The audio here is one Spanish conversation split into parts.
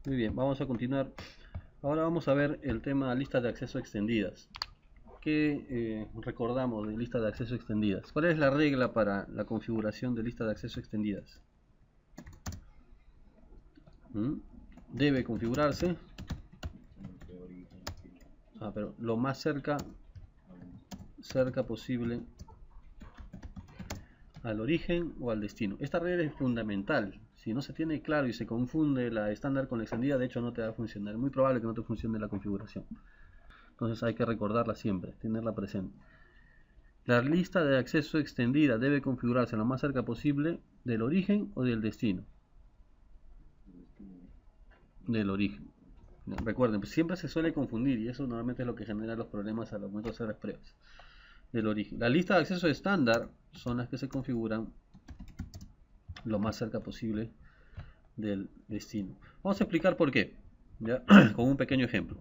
Muy bien, vamos a continuar. Ahora vamos a ver el tema listas de acceso extendidas. ¿Qué recordamos de listas de acceso extendidas? ¿Cuál es la regla para la configuración de listas de acceso extendidas? Debe configurarse, pero lo más cerca posible al origen o al destino. Esta regla es fundamental. Si no se tiene claro y se confunde la estándar con la extendida, de hecho no te va a funcionar. Es muy probable que no te funcione la configuración. Entonces hay que recordarla siempre, tenerla presente. La lista de acceso extendida debe configurarse lo más cerca posible del origen o del destino. Del origen. Recuerden, siempre se suele confundir y eso normalmente es lo que genera los problemas al momento de hacer las pruebas. Del origen. La lista de acceso estándar son las que se configuran lo más cerca posible del destino. Vamos a explicar por qué, ¿ya? Con un pequeño ejemplo.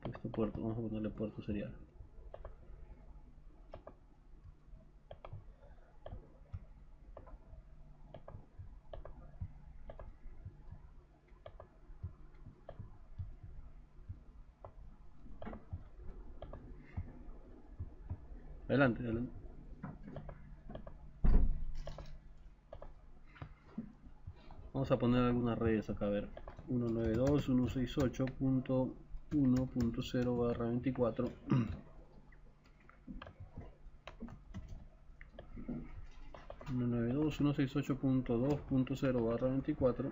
Este puerto, vamos a ponerle puerto serial. Adelante, adelante. Vamos a poner algunas redes acá, a ver. 192.168.1.0/24. 192.168.2.0/24.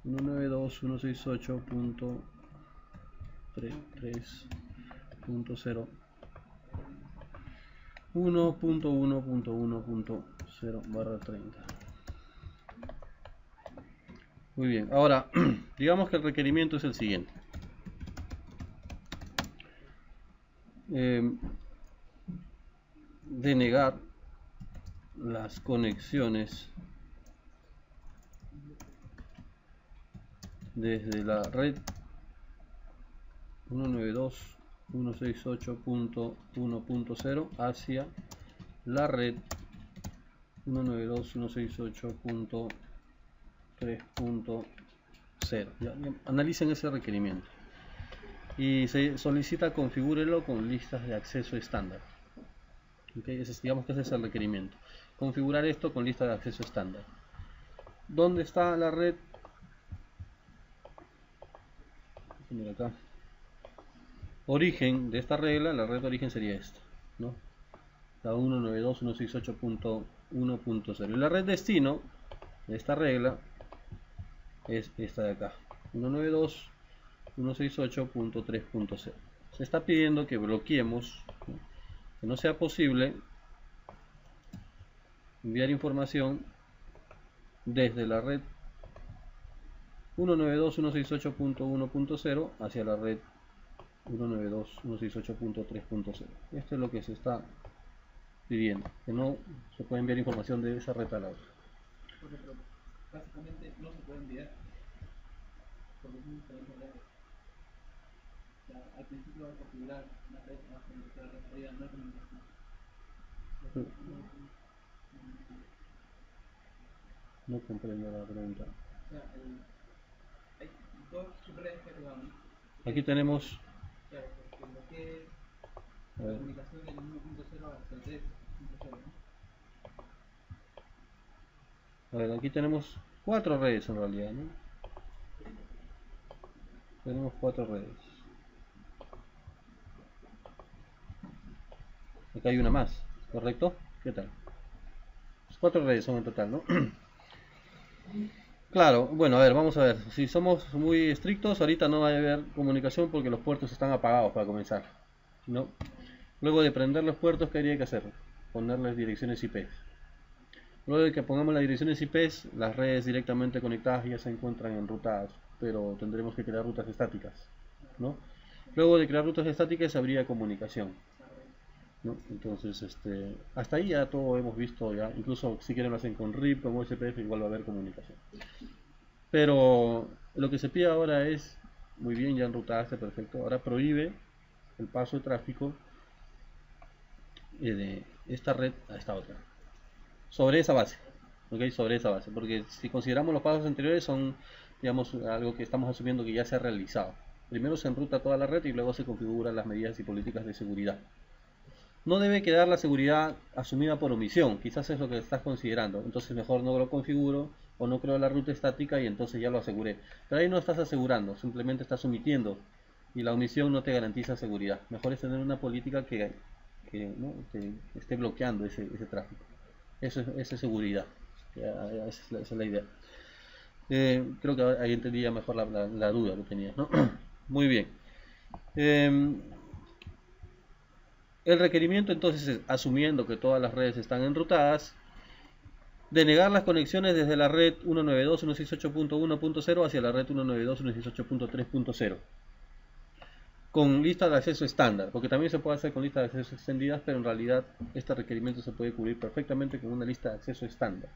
192.168.3.3.0 1.1.1.0/30. Muy bien, ahora digamos que el requerimiento es el siguiente. Denegar las conexiones desde la red 192.168.1.0 hacia la red 192.168.3.0. Analicen ese requerimiento y se solicita configúrelo con listas de acceso estándar. ¿Okay? Digamos que ese es el requerimiento. Configurar esto con lista de acceso estándar. ¿Dónde está la red? Mira acá. Origen de esta regla, la red de origen sería esta, ¿no? La 192.168.1.0. Y la red destino de esta regla es esta de acá, 192.168.3.0. Se está pidiendo que bloqueemos, ¿no? Que no sea posible enviar información desde la red 192.168.1.0 hacia la red 192.168.3.0. Esto es lo que se está pidiendo, que no se puede enviar información de esa red a la otra. Porque pero básicamente no se puede enviar porque es un diferente red. O sea, al principio va a configurar una red más que la referida no comunicación. No comprendo la pregunta. O sea, hay dos subredes que arribamos. Aquí tenemos. Claro, porque lo que es la comunicación del 1.0 hasta el 3.0, ¿no? A ver, aquí tenemos 4 redes en realidad, ¿no? Tenemos 4 redes. Acá hay una más, ¿correcto? ¿Qué tal? 4 redes son en total, ¿no? Claro, bueno, a ver, vamos a ver. Si somos muy estrictos, ahorita no va a haber comunicación porque los puertos están apagados para comenzar, ¿no? Luego de prender los puertos, ¿qué habría que hacer? Ponerles direcciones IP. Luego de que pongamos las direcciones IP, las redes directamente conectadas ya se encuentran enrutadas, pero tendremos que crear rutas estáticas, ¿no? Luego de crear rutas estáticas habría comunicación, ¿no? Entonces, hasta ahí ya todo hemos visto, ya incluso si quieren lo hacen con RIP, con USPF, igual va a haber comunicación. Pero lo que se pide ahora es, muy bien, ya enrutaste, perfecto, ahora prohíbe el paso de tráfico de esta red a esta otra, sobre esa base, ¿ok? Sobre esa base, porque si consideramos los pasos anteriores son, digamos, algo que estamos asumiendo que ya se ha realizado. Primero se enruta toda la red y luego se configuran las medidas y políticas de seguridad. No debe quedar la seguridad asumida por omisión, quizás es lo que estás considerando, entonces mejor no lo configuro o no creo la ruta estática y entonces ya lo aseguré. Pero ahí no estás asegurando, simplemente estás omitiendo y la omisión no te garantiza seguridad. Mejor es tener una política ¿no? que esté bloqueando ese tráfico. Eso es seguridad, esa es la idea. Creo que ahí entendía mejor la duda que tenías, ¿no? Muy bien. El requerimiento entonces es, asumiendo que todas las redes están enrutadas, denegar las conexiones desde la red 192.168.1.0 hacia la red 192.168.3.0 con lista de acceso estándar, porque también se puede hacer con lista de acceso extendidas, pero en realidad este requerimiento se puede cubrir perfectamente con una lista de acceso estándar.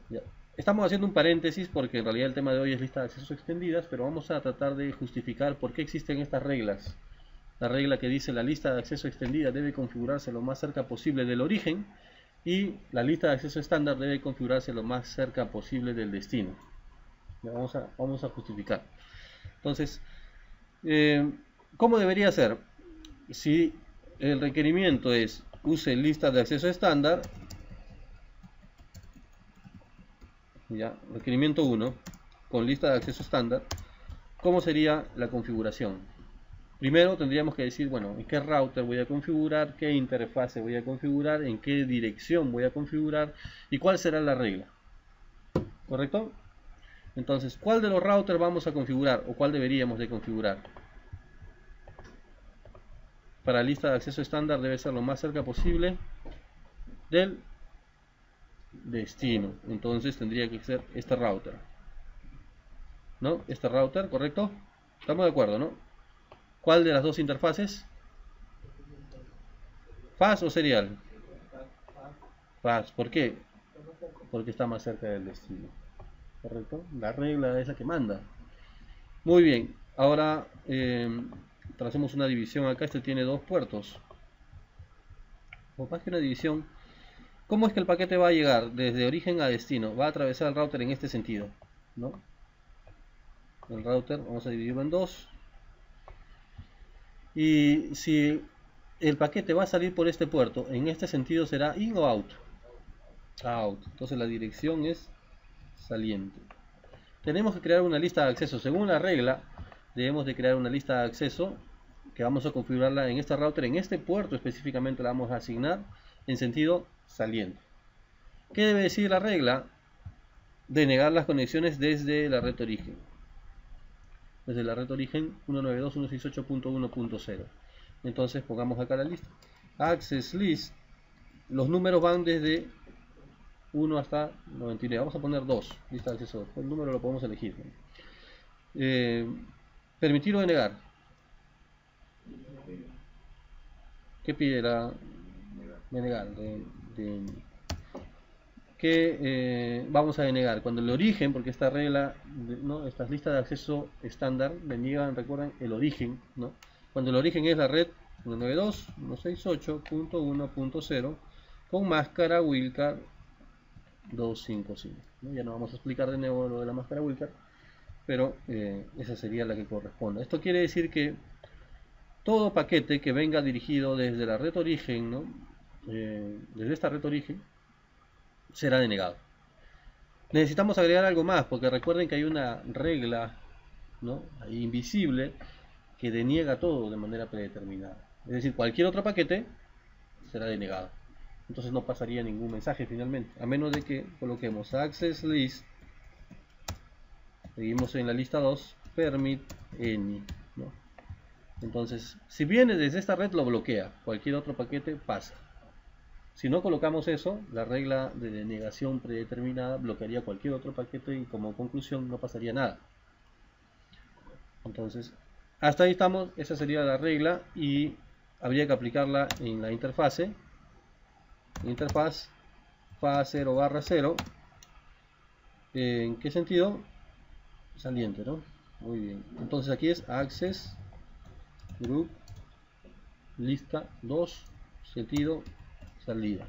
Ya. Estamos haciendo un paréntesis porque en realidad el tema de hoy es lista de acceso extendidas, pero vamos a tratar de justificar por qué existen estas reglas. La regla que dice la lista de acceso extendida debe configurarse lo más cerca posible del origen y la lista de acceso estándar debe configurarse lo más cerca posible del destino. Vamos a justificar. Entonces, ¿cómo debería ser? Si el requerimiento es use lista de acceso estándar, ya, requerimiento 1 con lista de acceso estándar, ¿cómo sería la configuración? Primero tendríamos que decir, bueno, en qué router voy a configurar, qué interfase voy a configurar, en qué dirección voy a configurar y cuál será la regla. ¿Correcto? Entonces, ¿cuál de los routers vamos a configurar o cuál deberíamos de configurar? Para la lista de acceso estándar debe ser lo más cerca posible del destino. Entonces tendría que ser este router, ¿no? Este router, ¿correcto? Estamos de acuerdo, ¿no? ¿Cuál de las dos interfaces? ¿Fast o serial? Fast. ¿Por qué? Porque está más cerca del destino. ¿Correcto? La regla es la que manda. Muy bien. Ahora tracemos una división acá. Este tiene dos puertos. O más que una división. ¿Cómo es que el paquete va a llegar desde origen a destino? Va a atravesar el router en este sentido, ¿no? El router vamos a dividirlo en dos. Y si el paquete va a salir por este puerto, en este sentido será in o out. Out. Entonces la dirección es saliente. Tenemos que crear una lista de acceso. Según la regla, debemos de crear una lista de acceso que vamos a configurarla en este router, en este puerto específicamente la vamos a asignar en sentido saliente. ¿Qué debe decir la regla? Denegar las conexiones desde la red origen. Desde la red origen 192.168.1.0. Entonces pongamos acá la lista. Access list. Los números van desde 1 hasta 99. Vamos a poner 2. Lista de acceso. El número lo podemos elegir. Permitir o denegar. ¿Qué pide la denegar? Que vamos a denegar cuando el origen, porque esta regla, ¿no? Estas listas de acceso estándar deniegan, recuerden, el origen, ¿no? Cuando el origen es la red 192.168.1.0 con máscara Wildcard 255, ¿no? Ya no vamos a explicar de nuevo lo de la máscara Wildcard, pero esa sería la que corresponde. Esto quiere decir que todo paquete que venga dirigido desde la red origen, ¿no? Desde esta red origen, será denegado. Necesitamos agregar algo más, porque recuerden que hay una regla, ¿no? Invisible que deniega todo de manera predeterminada. Es decir, cualquier otro paquete será denegado. Entonces no pasaría ningún mensaje finalmente, a menos de que coloquemos access list, seguimos en la lista 2, permit any, ¿no? Entonces, si viene desde esta red lo bloquea, cualquier otro paquete pasa. Si no colocamos eso, la regla de denegación predeterminada bloquearía cualquier otro paquete y como conclusión no pasaría nada. Entonces, Hasta ahí estamos, esa sería la regla y habría que aplicarla en la interfase. Interfaz fa0/0. ¿En qué sentido? Saliente, ¿no? Muy bien. Entonces aquí es access group lista 2 sentido salida.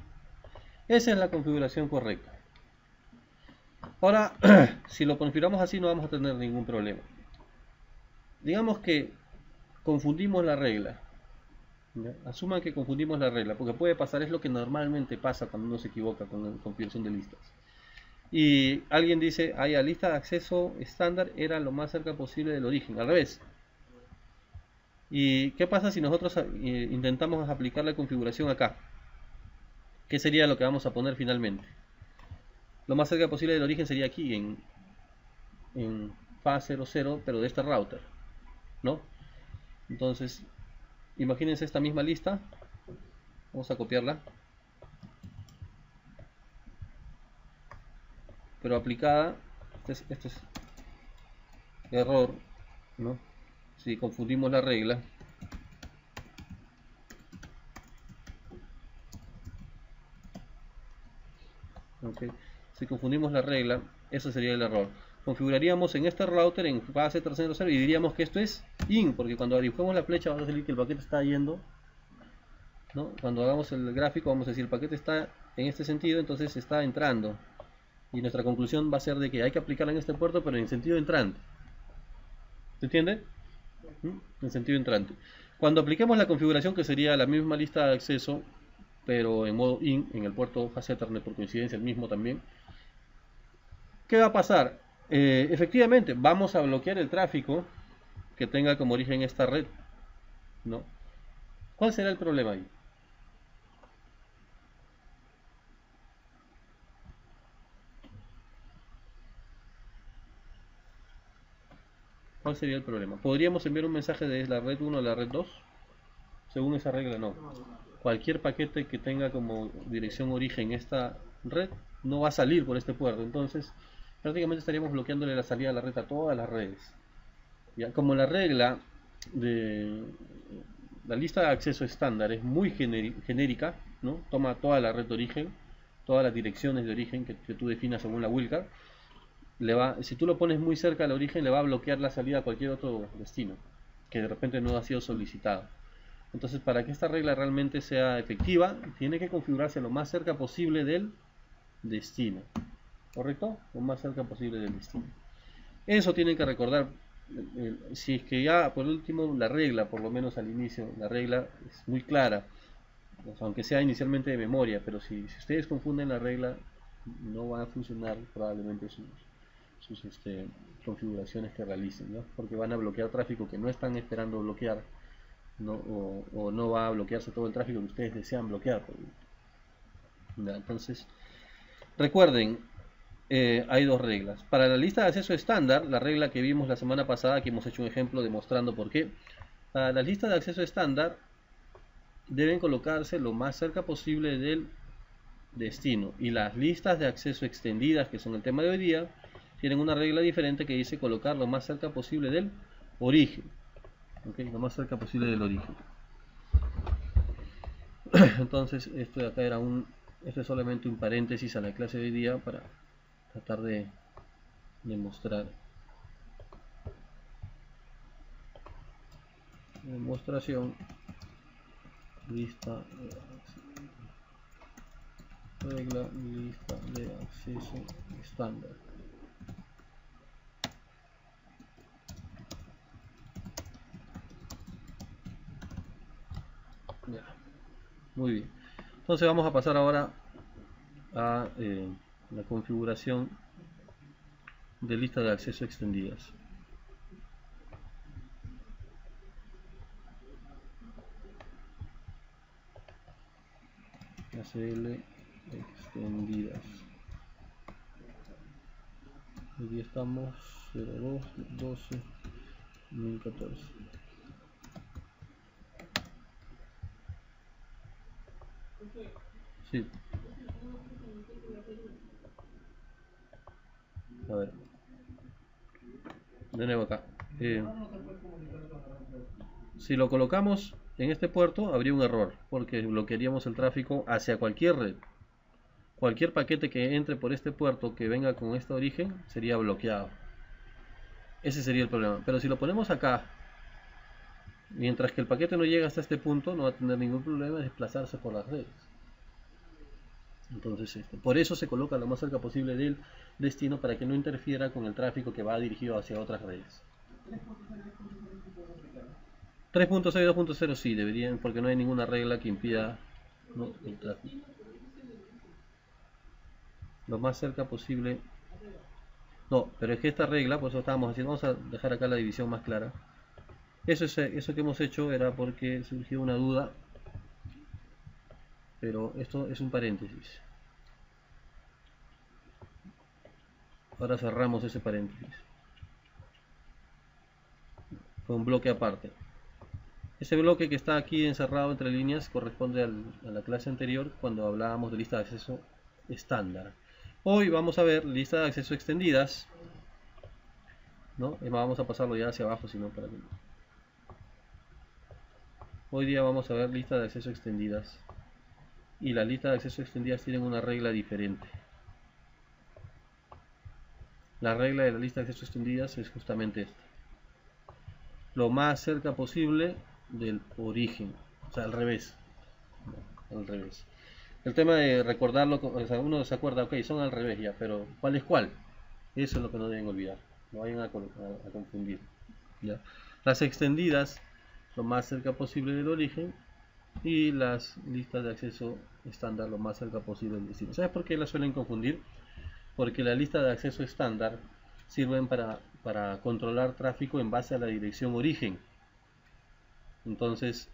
Esa es la configuración correcta. Ahora, si lo configuramos así no vamos a tener ningún problema. Digamos que confundimos la regla. ¿Ya? Asuman que confundimos la regla, porque puede pasar, es lo que normalmente pasa cuando uno se equivoca con la configuración de listas. Y alguien dice, la lista de acceso estándar era lo más cerca posible del origen, al revés. ¿Y qué pasa si nosotros intentamos aplicar la configuración acá? ¿Qué sería lo que vamos a poner finalmente? Lo más cerca posible del origen sería aquí, en FA00, pero de este router, ¿no? Entonces, imagínense esta misma lista. Vamos a copiarla. Pero aplicada, este es error, ¿no? Si confundimos la regla. Okay. Si confundimos la regla, eso sería el error. Configuraríamos en este router en fase 300 y diríamos que esto es in, porque cuando dibujemos la flecha va a salir que el paquete está yendo, ¿no? Cuando hagamos el gráfico vamos a decir el paquete está en este sentido, entonces está entrando. Y nuestra conclusión va a ser de que hay que aplicarla en este puerto, pero en sentido entrante. ¿Se entiende? En sentido entrante. Cuando apliquemos la configuración, que sería la misma lista de acceso, pero en modo in, en el puerto fase Ethernet, por coincidencia el mismo también, ¿qué va a pasar? Efectivamente, vamos a bloquear el tráfico que tenga como origen esta red, ¿no? ¿Cuál será el problema ahí? ¿Cuál sería el problema? ¿Podríamos enviar un mensaje de la red 1 a la red 2? Según esa regla, no. Cualquier paquete que tenga como dirección origen esta red no va a salir por este puerto. Entonces, prácticamente estaríamos bloqueándole la salida a la red a todas las redes. ¿Ya? Como la regla de la lista de acceso estándar es muy genérica, ¿no? Toma toda la red de origen, todas las direcciones de origen que tú definas según la wildcard. Si tú lo pones muy cerca al origen, le va a bloquear la salida a cualquier otro destino que de repente no ha sido solicitado. Entonces, para que esta regla realmente sea efectiva, tiene que configurarse lo más cerca posible del destino. ¿Correcto? Lo más cerca posible del destino. Eso tienen que recordar. Si es que ya, por último, la regla, por lo menos al inicio, la regla es muy clara, aunque sea inicialmente de memoria, pero si ustedes confunden la regla, no van a funcionar probablemente sus configuraciones que realicen, ¿no? Porque van a bloquear tráfico que no están esperando bloquear, ¿no? O no va a bloquearse todo el tráfico que ustedes desean bloquear. ¿Ya? Entonces, recuerden, hay dos reglas. Para la lista de acceso estándar, la regla que vimos la semana pasada, que hemos hecho un ejemplo demostrando por qué, para la lista de acceso estándar deben colocarse lo más cerca posible del destino, y las listas de acceso extendidas, que son el tema de hoy día, tienen una regla diferente que dice colocar lo más cerca posible del origen. ¿Okay? Lo más cerca posible del origen. Entonces, esto de acá esto es solamente un paréntesis a la clase de hoy día para tratar de demostrar. Demostración. Lista de regla, lista de acceso estándar. Ya. Muy bien. Entonces vamos a pasar ahora a la configuración de lista de acceso extendidas. ACL extendidas. Aquí estamos 02 12 2014. Sí. A ver. De nuevo acá. Si lo colocamos en este puerto, habría un error, porque bloquearíamos el tráfico hacia cualquier red. Cualquier paquete que entre por este puerto que venga con este origen sería bloqueado. Ese sería el problema. Pero si lo ponemos acá, mientras que el paquete no llega hasta este punto, no va a tener ningún problema de desplazarse por las redes. Entonces, por eso se coloca lo más cerca posible del destino, para que no interfiera con el tráfico que va dirigido hacia otras redes. 3.6 y 2.0 sí deberían, porque no hay ninguna regla que impida, ¿no?, el tráfico. Lo más cerca posible. No, pero es que esta regla, por eso estábamos haciendo, vamos a dejar acá la división más clara. Eso que hemos hecho era porque surgió una duda, pero esto es un paréntesis. Ahora cerramos ese paréntesis. Fue un bloque aparte. Ese bloque que está aquí encerrado entre líneas corresponde a la clase anterior, cuando hablábamos de lista de acceso estándar. Hoy vamos a ver lista de acceso extendidas, ¿no? Vamos a pasarlo ya hacia abajo, sino para que... Hoy día vamos a ver lista de acceso extendidas, y las listas de acceso extendidas tienen una regla diferente. La regla de la lista de acceso extendidas es justamente esta: lo más cerca posible del origen, o sea, al revés. Al revés. El tema de recordarlo, o sea, uno se acuerda, ok, son al revés ya, pero ¿cuál es cuál? Eso es lo que no deben olvidar, no vayan a confundir, ¿ya? Las extendidas, lo más cerca posible del origen, y las listas de acceso estándar, lo más cerca posible del destino. ¿Sabes por qué las suelen confundir? Porque la lista de acceso estándar sirven para controlar tráfico en base a la dirección origen. Entonces,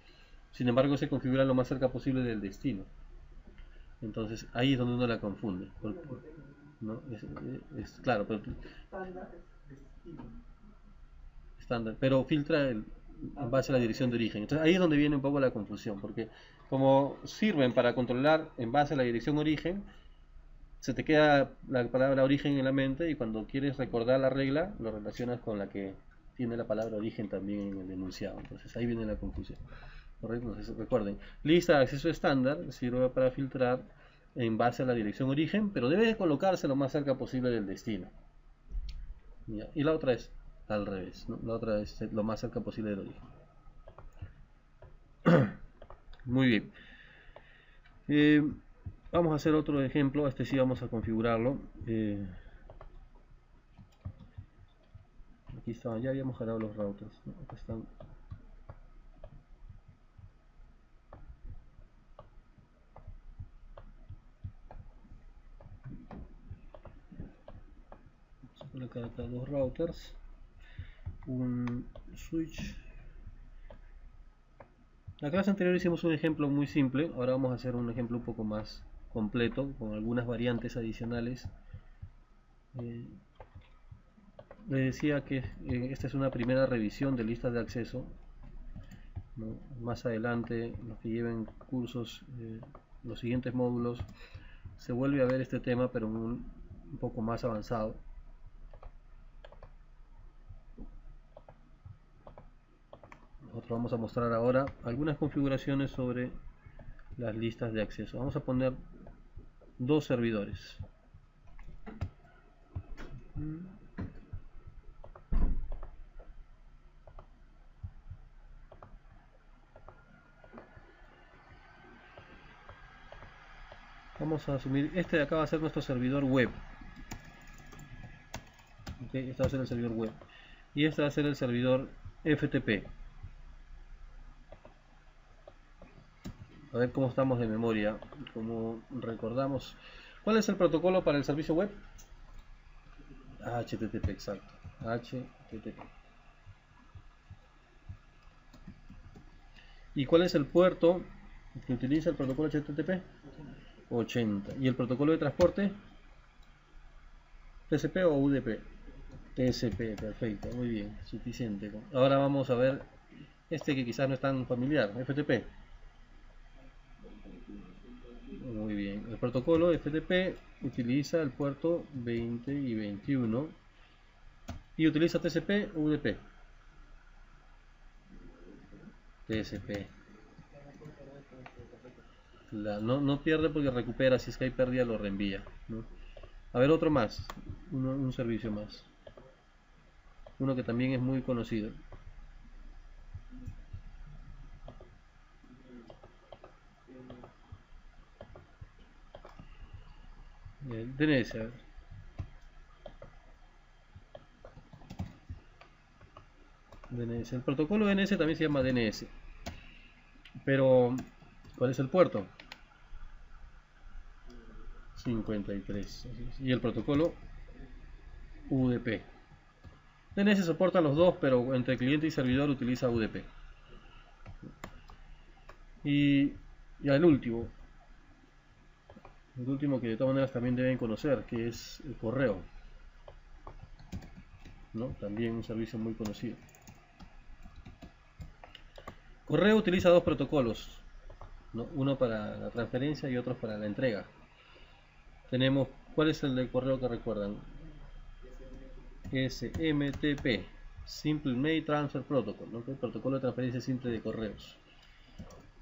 sin embargo, se configura lo más cerca posible del destino. Entonces, ahí es donde uno la confunde. ¿No? Claro, pero estándar, pero filtra en base a la dirección de origen. Entonces, ahí es donde viene un poco la confusión, porque como sirven para controlar en base a la dirección origen, se te queda la palabra origen en la mente, y cuando quieres recordar la regla, lo relacionas con la que tiene la palabra origen también en el enunciado. Entonces ahí viene la confusión. ¿Correcto? Entonces recuerden, lista de acceso estándar sirve para filtrar en base a la dirección origen, pero debe colocarse lo más cerca posible del destino. ¿Ya? Y la otra es al revés, ¿no? La otra es lo más cerca posible del origen. Muy bien. Vamos a hacer otro ejemplo. Este sí vamos a configurarlo. Aquí estaban, ya habíamos jalado los routers, ¿no? Acá están. Vamos a colocar acá dos routers, un switch. La clase anterior hicimos un ejemplo muy simple. Ahora vamos a hacer un ejemplo un poco más completo, con algunas variantes adicionales. Les decía que esta es una primera revisión de listas de acceso, ¿no? Más adelante, los que lleven cursos, los siguientes módulos, se vuelve a ver este tema, pero un poco más avanzado. Nosotros vamos a mostrar ahora algunas configuraciones sobre las listas de acceso. Vamos a poner dos servidores. Vamos a asumir, este de acá va a ser nuestro servidor web. Okay, este va a ser el servidor web. Y este va a ser el servidor FTP. A ver cómo estamos de memoria, como recordamos. ¿Cuál es el protocolo para el servicio web? HTTP, exacto. HTTP. ¿Y cuál es el puerto que utiliza el protocolo HTTP? 80. ¿Y el protocolo de transporte? ¿TCP o UDP? TCP, perfecto, muy bien, suficiente. Ahora vamos a ver este que quizás no es tan familiar, FTP. Muy bien, el protocolo FTP utiliza el puerto 20 y 21 y utiliza TCP o UDP. TCP. No pierde porque recupera, si es que hay pérdida lo reenvía, ¿no? A ver, otro más, un servicio más, uno que también es muy conocido. El DNS, a ver. DNS. El protocolo DNS también se llama DNS, pero ¿cuál es el puerto? 53. Y el protocolo UDP. DNS soporta los dos, pero entre cliente y servidor utiliza UDP. Y el último que de todas maneras también deben conocer, que es el correo, ¿no? También un servicio muy conocido. Correo utiliza dos protocolos, ¿no? Uno para la transferencia y otro para la entrega. Tenemos, ¿cuál es el de correo que recuerdan? SMTP, Simple Mail Transfer Protocol, ¿no? El protocolo de transferencia simple de correos.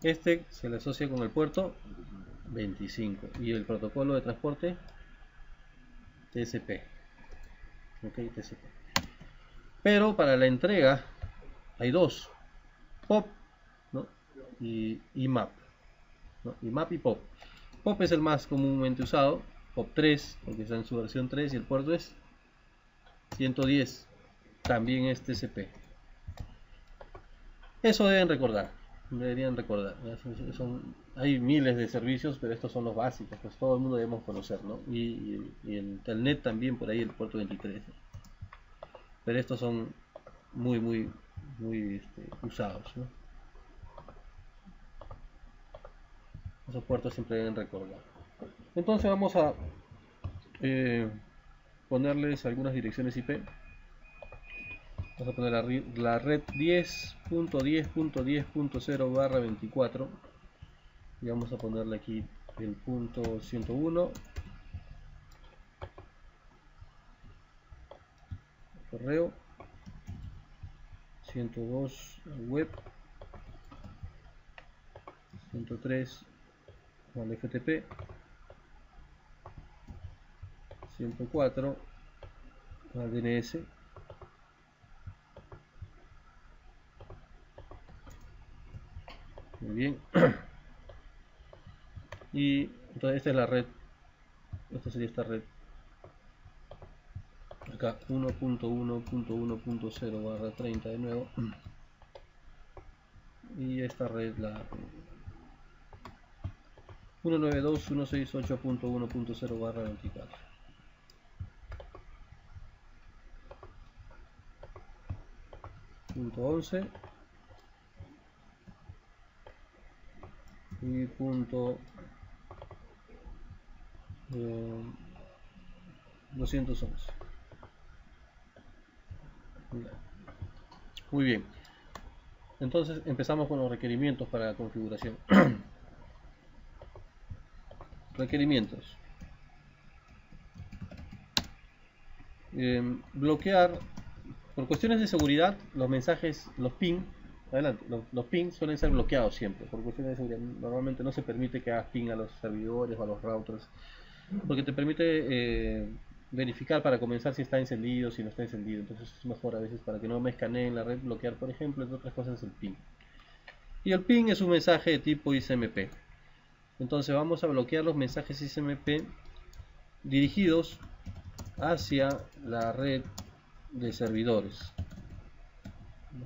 Este se le asocia con el puerto 25 y el protocolo de transporte TCP. Okay, TCP. Pero para la entrega hay dos, POP, ¿no? y MAP, ¿no? Y MAP y POP. POP es el más comúnmente usado, POP 3 porque está en su versión 3 y el puerto es 110, también es TCP. Eso deberían recordar. Hay miles de servicios, pero estos son los básicos, pues todo el mundo debemos conocer, ¿no? Y el Telnet también, por ahí el puerto 23. Pero estos son muy usados, ¿no? Esos puertos siempre deben recordar. Entonces vamos a ponerles algunas direcciones IP. Vamos a poner la red 10.10.10.0/24 y vamos a ponerle aquí el punto 101, correo, 102 web, 103 al FTP, 104 al DNS, muy bien. Y entonces esta es la red, esta sería esta red acá, 1.1.1.0/30 de nuevo, y esta red la 192.168.1.0/24. Punto 11 y punto 211. Muy bien, entonces empezamos con los requerimientos para la configuración. Requerimientos: bloquear por cuestiones de seguridad los mensajes, los ping. Adelante, los ping suelen ser bloqueados siempre por cuestiones de seguridad. Normalmente no se permite que hagas ping a los servidores o a los routers porque te permite verificar para comenzar si está encendido, si no está encendido. Entonces es mejor a veces, para que no me escaneen la red, bloquear, por ejemplo. Entre otras cosas, el ping. Y el ping es un mensaje de tipo ICMP. Entonces vamos a bloquear los mensajes ICMP dirigidos hacia la red de servidores.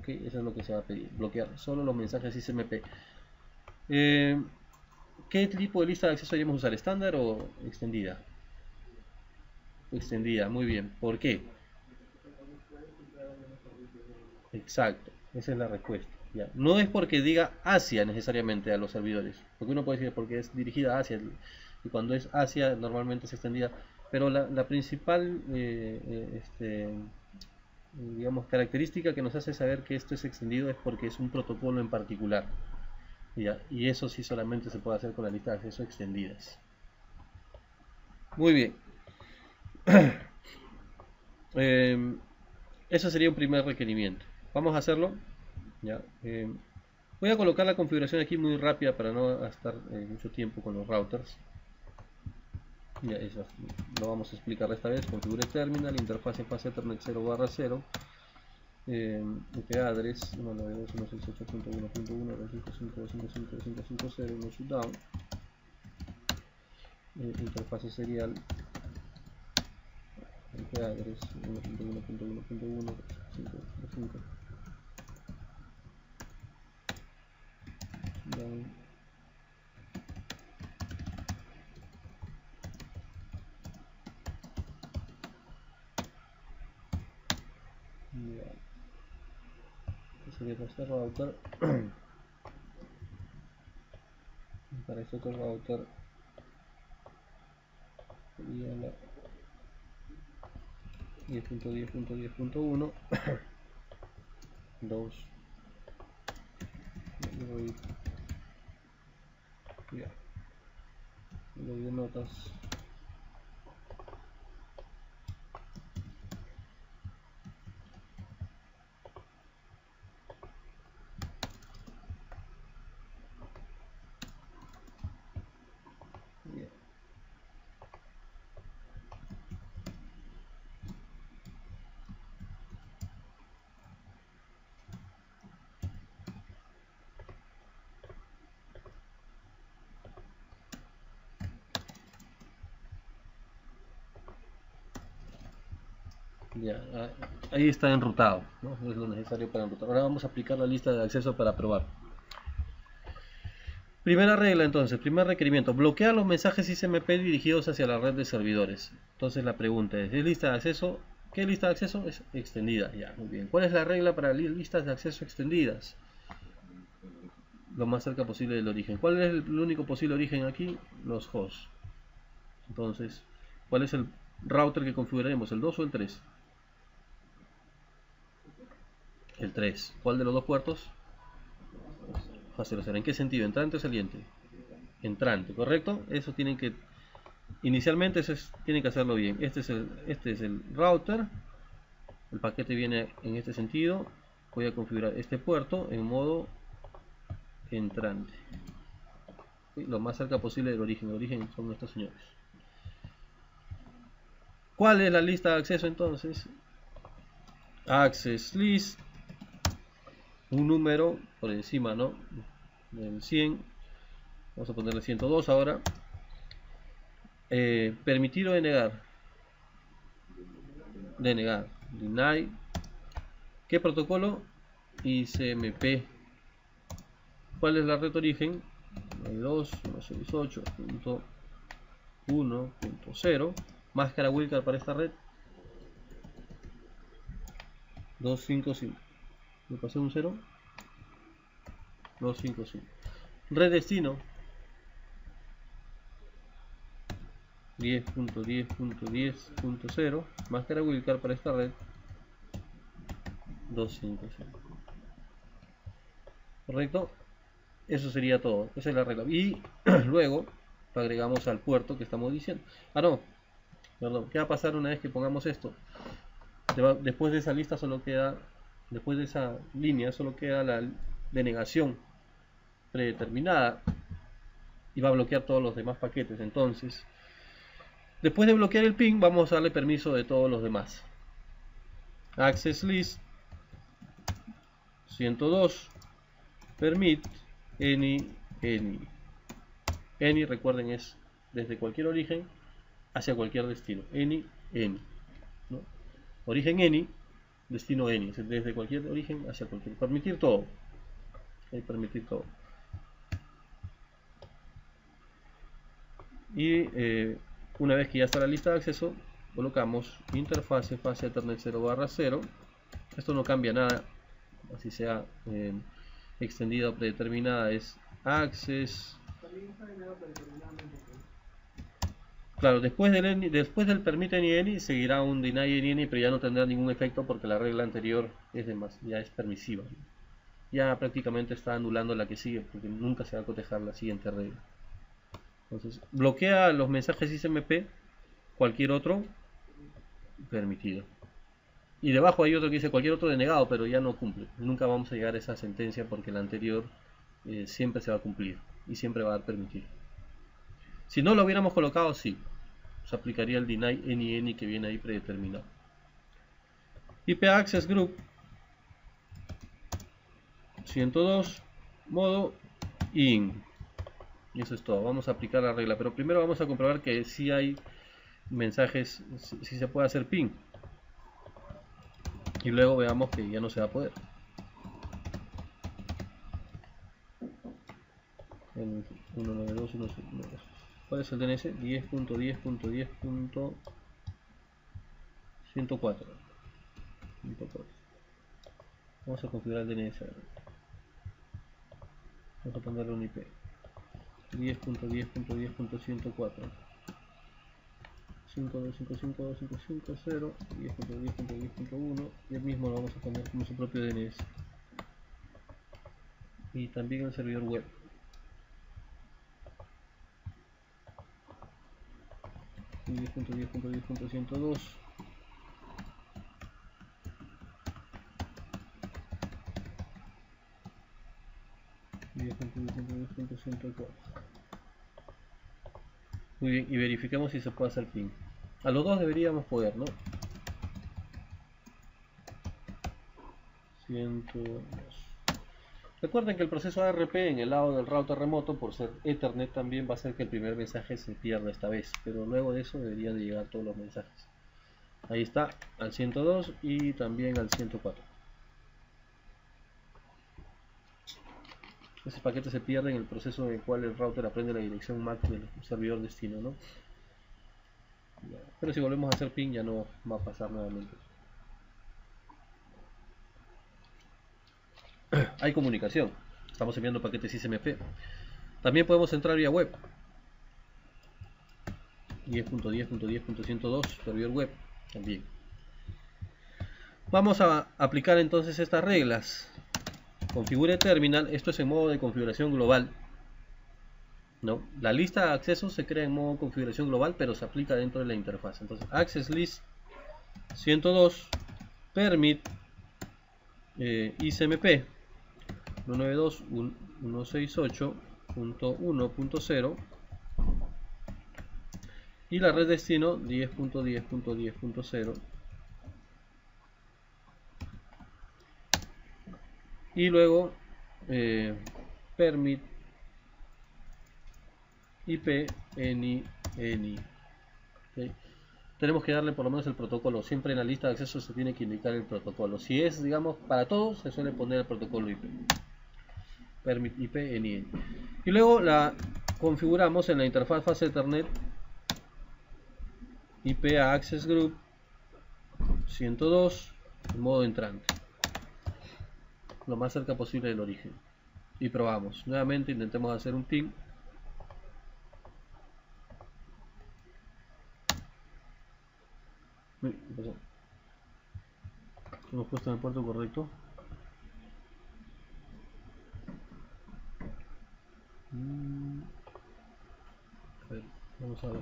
Okay, eso es lo que se va a pedir, bloquear solo los mensajes ICMP. ¿Qué tipo de lista de acceso deberíamos usar? ¿Estándar o extendida? Extendida, muy bien. ¿Por qué? Exacto, esa es la respuesta. Ya. No es porque diga hacia necesariamente a los servidores, porque uno puede decir porque es dirigida hacia, y cuando es hacia normalmente es extendida, pero la principal digamos, característica que nos hace saber que esto es extendido es porque es un protocolo en particular. ¿Ya? Y eso sí solamente se puede hacer con la lista de acceso extendidas. Muy bien. Eso sería un primer requerimiento. Vamos a hacerlo. ¿Ya? Voy a colocar la configuración aquí muy rápida para no gastar mucho tiempo con los routers. Ya, eso lo vamos a explicar esta vez. Configure terminal, interfaz en fase Ethernet 0/0, IP address 192.168.1.1.255.255.250, shutdown, interfase serial, IP address 1.1.1.1.255, shutdown. Sería para este router. Para este otro router sería la 10.10.10.1 2. Ya, le doy notas. Ya. Ya, ahí está enrutado, ¿no? Es lo necesario para enrutar. Ahora vamos a aplicar la lista de acceso para probar. Primera regla entonces, primer requerimiento, bloquea los mensajes ICMP dirigidos hacia la red de servidores. Entonces la pregunta es lista de acceso? ¿Qué lista de acceso? Es extendida, ya, muy bien. ¿Cuál es la regla para listas de acceso extendidas? Lo más cerca posible del origen. ¿Cuál es el único posible origen aquí? Los hosts. Entonces, ¿cuál es el router que configuraremos? ¿El 2 o el 3? El 3. ¿Cuál de los dos puertos? Fase 0. ¿En qué sentido? ¿Entrante o saliente? Entrante, ¿correcto? Eso tienen que... Inicialmente tienen que hacerlo bien. Este es el router. El paquete viene en este sentido. Voy a configurar este puerto en modo entrante. Lo más cerca posible del origen. El origen son estos señores. ¿Cuál es la lista de acceso entonces? Access list. Un número por encima, ¿no? Del 100. Vamos a ponerle 102 ahora. Permitir o denegar. Denegar. Deny. ¿Qué protocolo? ICMP. ¿Cuál es la red origen? 92.168.1.0. Máscara Wildcard para esta red. 255. ¿Me pasé un 0? 255. Red destino. 10.10.10.0. Máscara Wildcard para esta red. 255. ¿Correcto? Eso sería todo. Esa es la regla. Y luego lo agregamos al puerto que estamos diciendo. Ah, no. Perdón. ¿Qué va a pasar una vez que pongamos esto? Después de esa lista solo queda... Después de esa línea solo queda la denegación predeterminada. Y va a bloquear todos los demás paquetes. Entonces, después de bloquear el ping, vamos a darle permiso de todos los demás. Access list 102 permit any. Any, recuerden, es desde cualquier origen hacia cualquier destino. Any, ¿no? Origen any, destino any, desde cualquier origen hacia cualquier. Permitir todo. Permitir todo. Y una vez que ya está la lista de acceso, colocamos interfase fase Ethernet 0/0. Esto no cambia nada, así sea extendida o predeterminada, es access. Claro, después del permit any seguirá un deny any, pero ya no tendrá ningún efecto porque la regla anterior ya es permisiva. Ya prácticamente está anulando la que sigue porque nunca se va a cotejar la siguiente regla. Entonces, bloquea los mensajes ICMP, cualquier otro permitido. Y debajo hay otro que dice cualquier otro denegado, pero ya no cumple. Nunca vamos a llegar a esa sentencia porque la anterior siempre se va a cumplir y siempre va a dar permitir. Si no lo hubiéramos colocado, sí, se aplicaría el deny any que viene ahí predeterminado. IP access group 102 modo in, y eso es todo. Vamos a aplicar la regla, pero primero vamos a comprobar que si hay mensajes, si se puede hacer ping, y luego veamos que ya no se va a poder. En 192.1.1. ¿Cuál es el DNS? 10.10.10.104. Vamos a configurar el DNS. Vamos a ponerle un IP 10.10.10.104 5.255.255.0 10.10.10.1 y el mismo lo vamos a poner como su propio DNS, y también el servidor web 10.10.10.102 10.10.10.104. Muy bien, y verificamos si se puede hacer ping. A los dos deberíamos poder, ¿no? 102. Recuerden que el proceso ARP en el lado del router remoto, por ser Ethernet, también va a hacer que el primer mensaje se pierda esta vez, pero luego de eso deberían de llegar todos los mensajes. Ahí está, al 102 y también al 104. Ese paquete se pierde en el proceso en el cual el router aprende la dirección MAC del servidor destino, ¿no? Pero si volvemos a hacer ping ya no va a pasar nuevamente. Hay comunicación, estamos enviando paquetes XMP. También podemos entrar vía web 10.10.10.102 servidor web también. Vamos a aplicar entonces estas reglas. Configure terminal, esto es en modo de configuración global, ¿no? La lista de accesos se crea en modo configuración global, pero se aplica dentro de la interfaz. Entonces access list 102 permit XMP 192.168.1.0 y la red destino 10.10.10.0 y luego permit IP any. ¿Okay? Tenemos que darle por lo menos el protocolo. Siempre en la lista de acceso se tiene que indicar el protocolo. Si es, digamos, para todos, se suele poner el protocolo IP. Permit IP any. Y luego la configuramos en la interfaz fase Ethernet IP access group 102 en modo entrante, lo más cerca posible del origen, y probamos. Nuevamente intentemos hacer un ping. Hemos puesto en el puerto correcto. A ver, vamos a ver.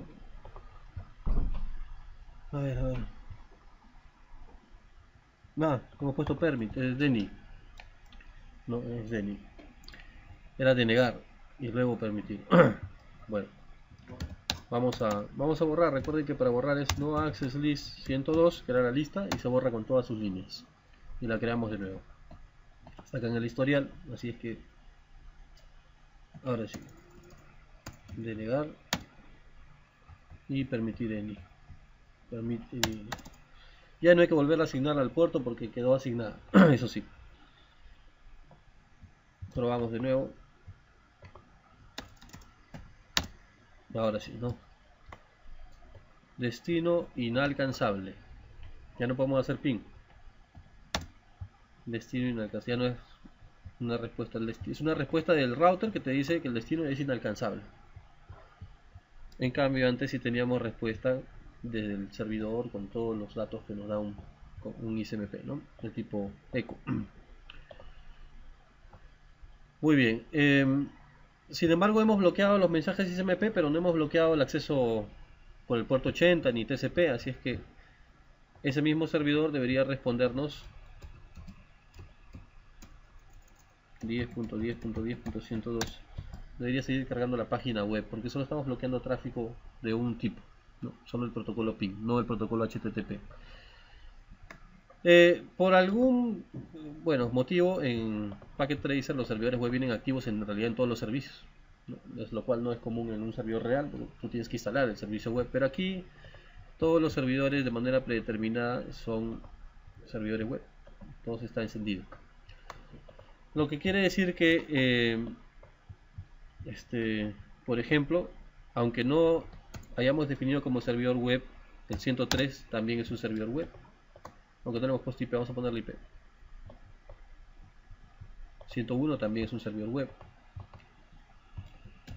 A ver. Nada, hemos puesto permit, es Deni. No, es Deni. Era denegar y luego permitir. Bueno, vamos a borrar. Recuerden que para borrar es no access list 102, que era la lista, y se borra con todas sus líneas. Y la creamos de nuevo. Está acá en el historial, así es que ahora sí. Denegar y permitir any. Ya no hay que volver a asignar al puerto porque quedó asignada. Eso sí. Probamos de nuevo. Ahora sí, ¿no? Destino inalcanzable. Ya no podemos hacer ping. Destino inalcanzable. Ya no es una respuesta al destino. Es una respuesta del router que te dice que el destino es inalcanzable. En cambio, antes sí teníamos respuesta desde el servidor con todos los datos que nos da un XMP, ¿no? De tipo echo. Muy bien. Sin embargo, hemos bloqueado los mensajes XMP, pero no hemos bloqueado el acceso por el puerto 80 ni TCP, así es que ese mismo servidor debería respondernos 10.10.10.102 debería seguir cargando la página web, porque solo estamos bloqueando tráfico de un tipo, ¿no? Solo el protocolo PIN, no el protocolo HTTP. Por algún motivo en Packet Tracer los servidores web vienen activos en realidad en todos los servicios, ¿no? Lo cual no es común en un servidor real, porque tú tienes que instalar el servicio web, pero aquí todos los servidores de manera predeterminada son servidores web, todo está encendido, lo que quiere decir que por ejemplo, aunque no hayamos definido como servidor web, el 103 también es un servidor web. Aunque tenemos post IP, vamos a ponerle IP. 101 también es un servidor web.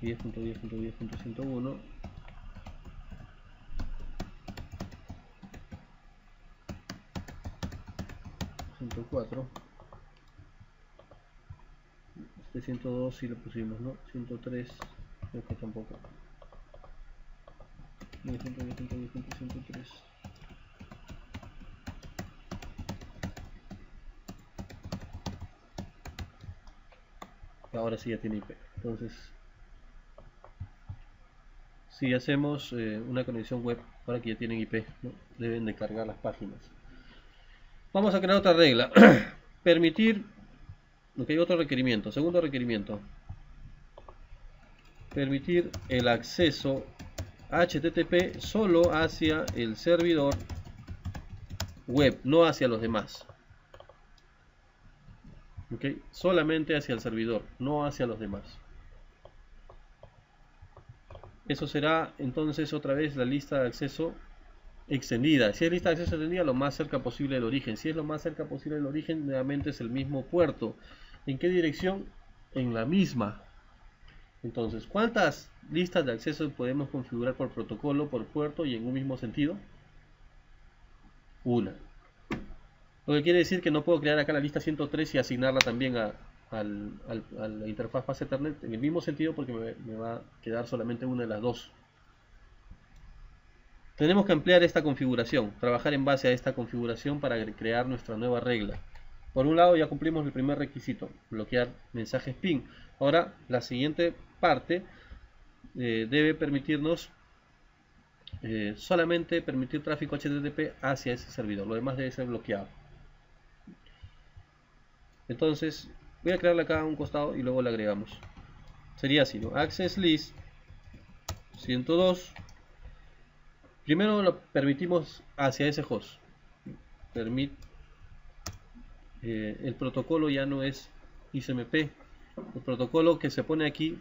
10.10.10.101. .104. Este 102 sí lo pusimos, ¿no? 103 creo que tampoco. 10.10.10.103. Ahora sí ya tiene IP. Entonces, si hacemos una conexión web, ahora que ya tienen IP, ¿no? Deben de cargar las páginas. Vamos a crear otra regla. Permitir, otro requerimiento, segundo requerimiento. Permitir el acceso HTTP solo hacia el servidor web, no hacia los demás. Solamente hacia el servidor, no hacia los demás. Eso será entonces otra vez la lista de acceso extendida. Si es lista de acceso extendida, lo más cerca posible del origen. Si es lo más cerca posible del origen, nuevamente es el mismo puerto. ¿En qué dirección? En la misma. Entonces, ¿cuántas listas de acceso podemos configurar por protocolo, por puerto y en un mismo sentido? Una. Lo que quiere decir que no puedo crear acá la lista 103 y asignarla también a la interfaz base Ethernet en el mismo sentido, porque me va a quedar solamente una de las dos. Tenemos que ampliar esta configuración, trabajar en base a esta configuración para crear nuestra nueva regla. Por un lado ya cumplimos el primer requisito, bloquear mensajes PIN. Ahora la siguiente parte debe permitirnos solamente permitir tráfico HTTP hacia ese servidor, lo demás debe ser bloqueado. Entonces voy a crearle acá a un costado y luego le agregamos. Sería así, ¿no? Access list 102. Primero lo permitimos hacia ese host. El protocolo ya no es ISMP. El protocolo que se pone aquí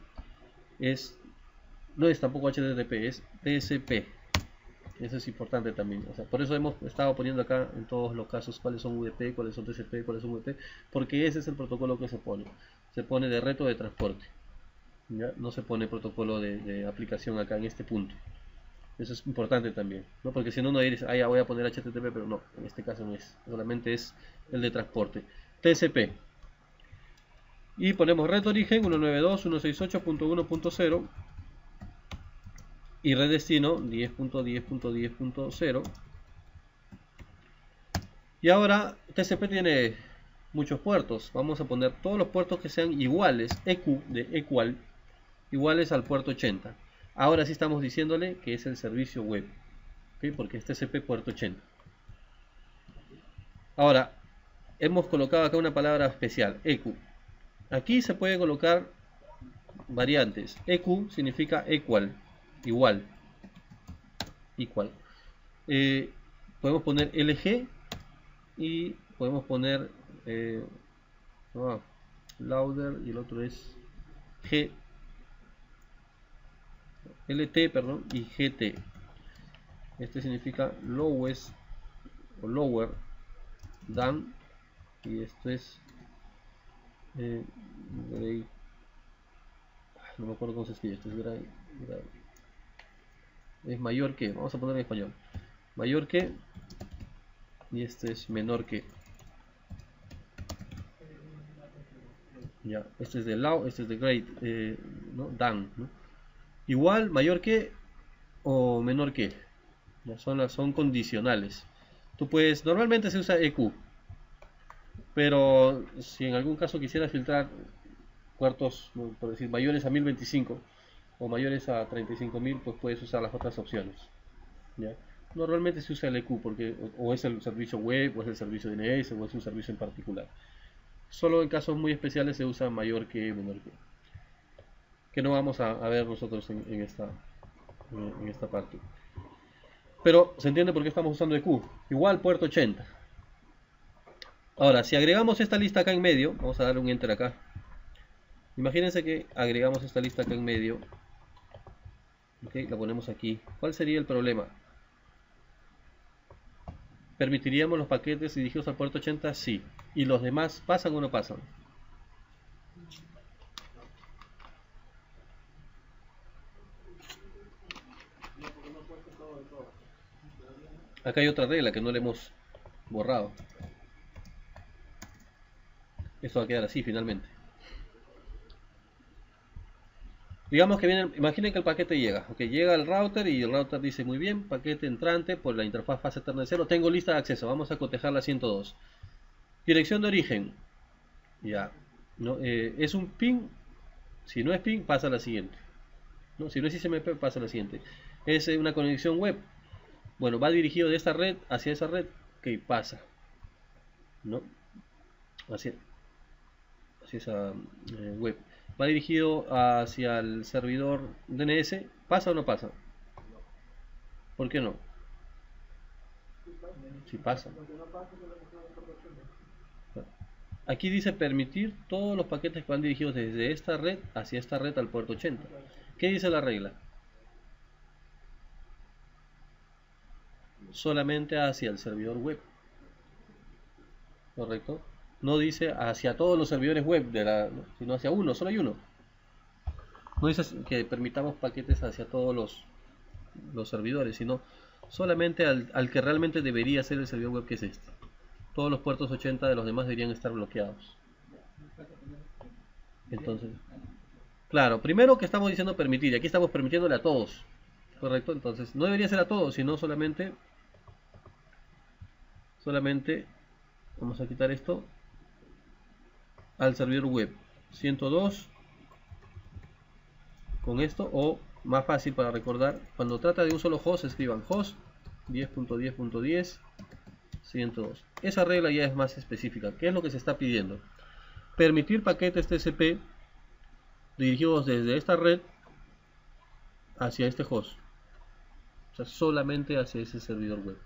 no es tampoco HTTP, es TCP. Eso es importante también. O sea, por eso hemos estado poniendo acá en todos los casos cuáles son UDP, cuáles son TCP, cuáles son UDP, porque ese es el protocolo que se pone. Se pone de red o de transporte. ¿Ya? No se pone protocolo de aplicación acá en este punto. Eso es importante también, ¿no? Porque si no, uno dice, ya voy a poner HTTP, pero no, en este caso no es, solamente es el de transporte. TCP. Y ponemos red origen 192.168.1.0 y red destino 10.10.10.0. Y ahora TCP tiene muchos puertos. Vamos a poner todos los puertos que sean iguales, EQ de equal, iguales al puerto 80. Ahora sí estamos diciéndole que es el servicio web, ¿okay? Porque es TCP puerto 80. Ahora, hemos colocado acá una palabra especial, EQ. Aquí se puede colocar variantes. EQ significa equal, igual. Podemos poner LG y podemos poner louder y el otro es LT, perdón, y GT. Este significa lowest o lower than, y esto es no me acuerdo cómo se escribe. Esto es es mayor que, vamos a poner en español, mayor que, y este es menor que. Ya, este es de low, este es de great, ¿no? Than, ¿no? Igual, mayor que o menor que. Ya son condicionales. Tú puedes, normalmente se usa EQ, pero si en algún caso quisieras filtrar puertos, por decir, mayores a 1025 o mayores a 35.000, pues puedes usar las otras opciones, ¿ya? Normalmente se usa el EQ porque o es el servicio web, o es el servicio DNS, o es un servicio en particular. Solo en casos muy especiales se usa mayor que menor que no vamos a ver nosotros en esta parte. Pero se entiende por qué estamos usando EQ. Igual puerto 80. Ahora, si agregamos esta lista acá en medio, vamos a darle un enter acá. Imagínense que agregamos esta lista acá en medio. Ok, la ponemos aquí. ¿Cuál sería el problema? ¿Permitiríamos los paquetes dirigidos al puerto 80? Sí. ¿Y los demás pasan o no pasan? Acá hay otra regla que no le hemos borrado. Esto va a quedar así finalmente. Digamos que viene, imaginen que el paquete llega. Ok, llega al router y el router dice muy bien, paquete entrante por la interfaz fase Ethernet 0. Tengo lista de acceso, vamos a cotejar la 102. Dirección de origen. Ya. ¿No? Es un ping. Si no es ping, pasa a la siguiente. ¿No? Si no es ICMP, pasa a la siguiente. Es una conexión web. Bueno, va dirigido de esta red hacia esa red. Ok, pasa. ¿No? Hacia esa web. Va dirigido hacia el servidor DNS. ¿Pasa o no pasa? ¿Por qué no? Si pasa. Aquí dice permitir todos los paquetes que van dirigidos desde esta red hacia esta red al puerto 80. ¿Qué dice la regla? Solamente hacia el servidor web. ¿Correcto? No dice hacia todos los servidores web, sino hacia uno, solo hay uno. No dice que permitamos paquetes hacia todos los servidores, sino solamente al que realmente debería ser el servidor web, que es este. Todos los puertos 80 de los demás deberían estar bloqueados. Entonces, claro, primero que estamos diciendo permitir, y aquí estamos permitiéndole a todos, ¿correcto? Entonces, no debería ser a todos, sino solamente, vamos a quitar esto, al servidor web 102, con esto, o más fácil para recordar, cuando trata de un solo host, escriban host 10.10.10 102. Esa regla ya es más específica. ¿Qué es lo que se está pidiendo? Permitir paquetes TCP dirigidos desde esta red hacia este host, o sea, solamente hacia ese servidor web,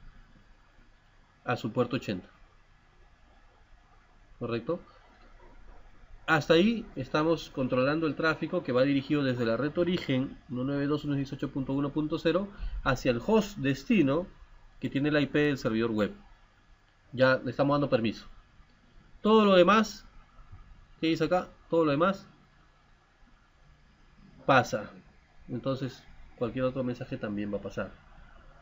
a su puerto 80, ¿correcto? Hasta ahí estamos controlando el tráfico que va dirigido desde la red origen 192.168.1.0 hacia el host destino que tiene la IP del servidor web. Ya le estamos dando permiso. Todo lo demás, ¿qué dice acá? Todo lo demás pasa. Entonces cualquier otro mensaje también va a pasar.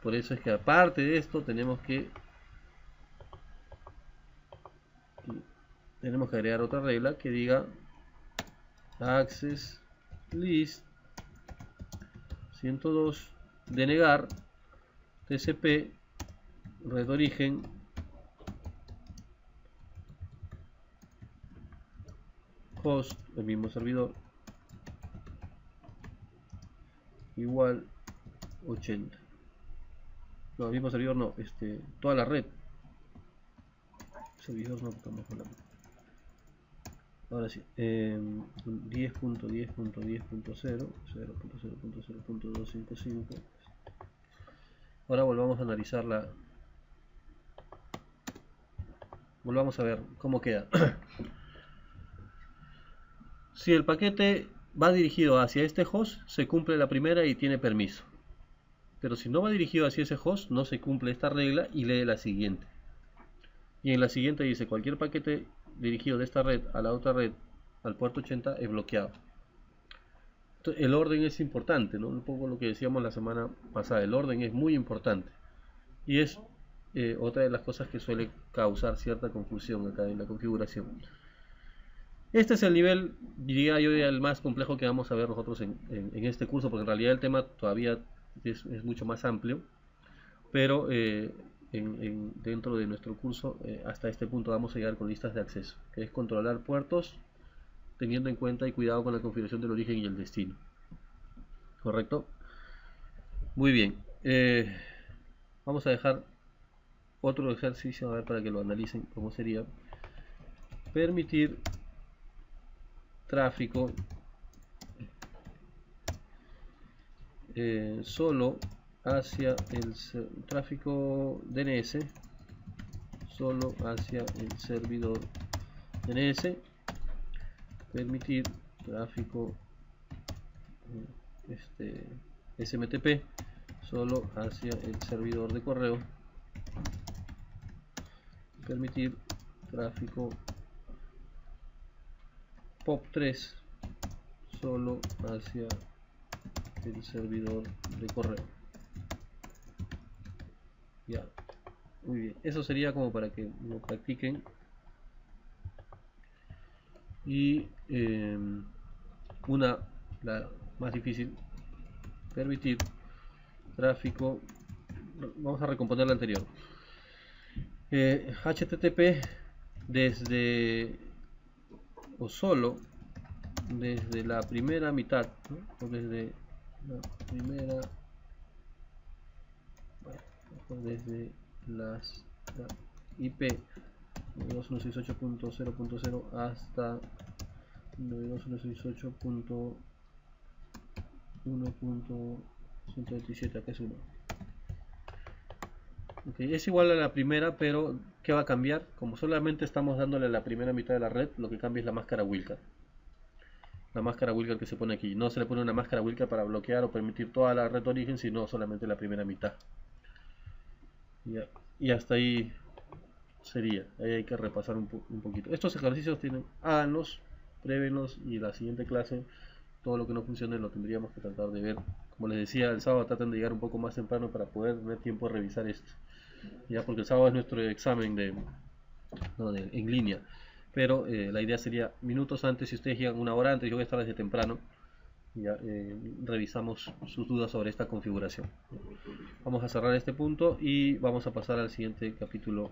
Por eso es que aparte de esto tenemos que agregar otra regla que diga access list 102 denegar TCP red origen host, el mismo servidor, igual 80. No, el mismo servidor no, toda la red. Servidor no, estamos hablando. Ahora sí, 10.10.10.0 0.0.0.255. Ahora volvamos a analizarla. Volvamos a ver cómo queda. Si el paquete va dirigido hacia este host, se cumple la primera y tiene permiso. Pero si no va dirigido hacia ese host, no se cumple esta regla y lee la siguiente. Y en la siguiente dice: cualquier paquete dirigido de esta red a la otra red, al puerto 80, es bloqueado. Entonces, el orden es importante, ¿no? Un poco lo que decíamos la semana pasada. El orden es muy importante. Y es otra de las cosas que suele causar cierta confusión acá en la configuración. Este es el nivel, diría yo, el más complejo que vamos a ver nosotros en este curso, porque en realidad el tema todavía es mucho más amplio, pero dentro de nuestro curso hasta este punto vamos a llegar con listas de acceso, que es controlar puertos teniendo en cuenta y cuidado con la configuración del origen y el destino. ¿Correcto? Muy bien. Vamos a dejar otro ejercicio, a ver, para que lo analicen, cómo sería. Permitir tráfico solo hacia el tráfico DNS, solo hacia el servidor DNS. Permitir tráfico SMTP solo hacia el servidor de correo. Permitir tráfico POP3 solo hacia el servidor de correo. Ya, muy bien, eso sería como para que lo practiquen. Y la más difícil, permitir tráfico, vamos a recomponer la anterior, HTTP desde o solo desde la primera mitad, ¿no? O desde la primera, bueno, desde la IP 92.168.0.0 hasta 92.168.1.127, acá es 1. Okay, es igual a la primera, pero ¿qué va a cambiar? Como solamente estamos dándole la primera mitad de la red, lo que cambia es la máscara Wildcard. La máscara Wildcard que se pone aquí. No se le pone una máscara Wildcard para bloquear o permitir toda la red de origen, sino solamente la primera mitad. Y hasta ahí sería. Ahí hay que repasar un poquito. Estos ejercicios háganlos, pruébenlos, y la siguiente clase todo lo que no funcione lo tendríamos que tratar de ver. Como les decía, el sábado traten de llegar un poco más temprano para poder tener tiempo de revisar esto. Ya, porque el sábado es nuestro examen en línea. Pero la idea sería minutos antes, si ustedes llegan una hora antes, yo voy a estar desde temprano. Ya revisamos sus dudas sobre esta configuración. Vamos a cerrar este punto y vamos a pasar al siguiente capítulo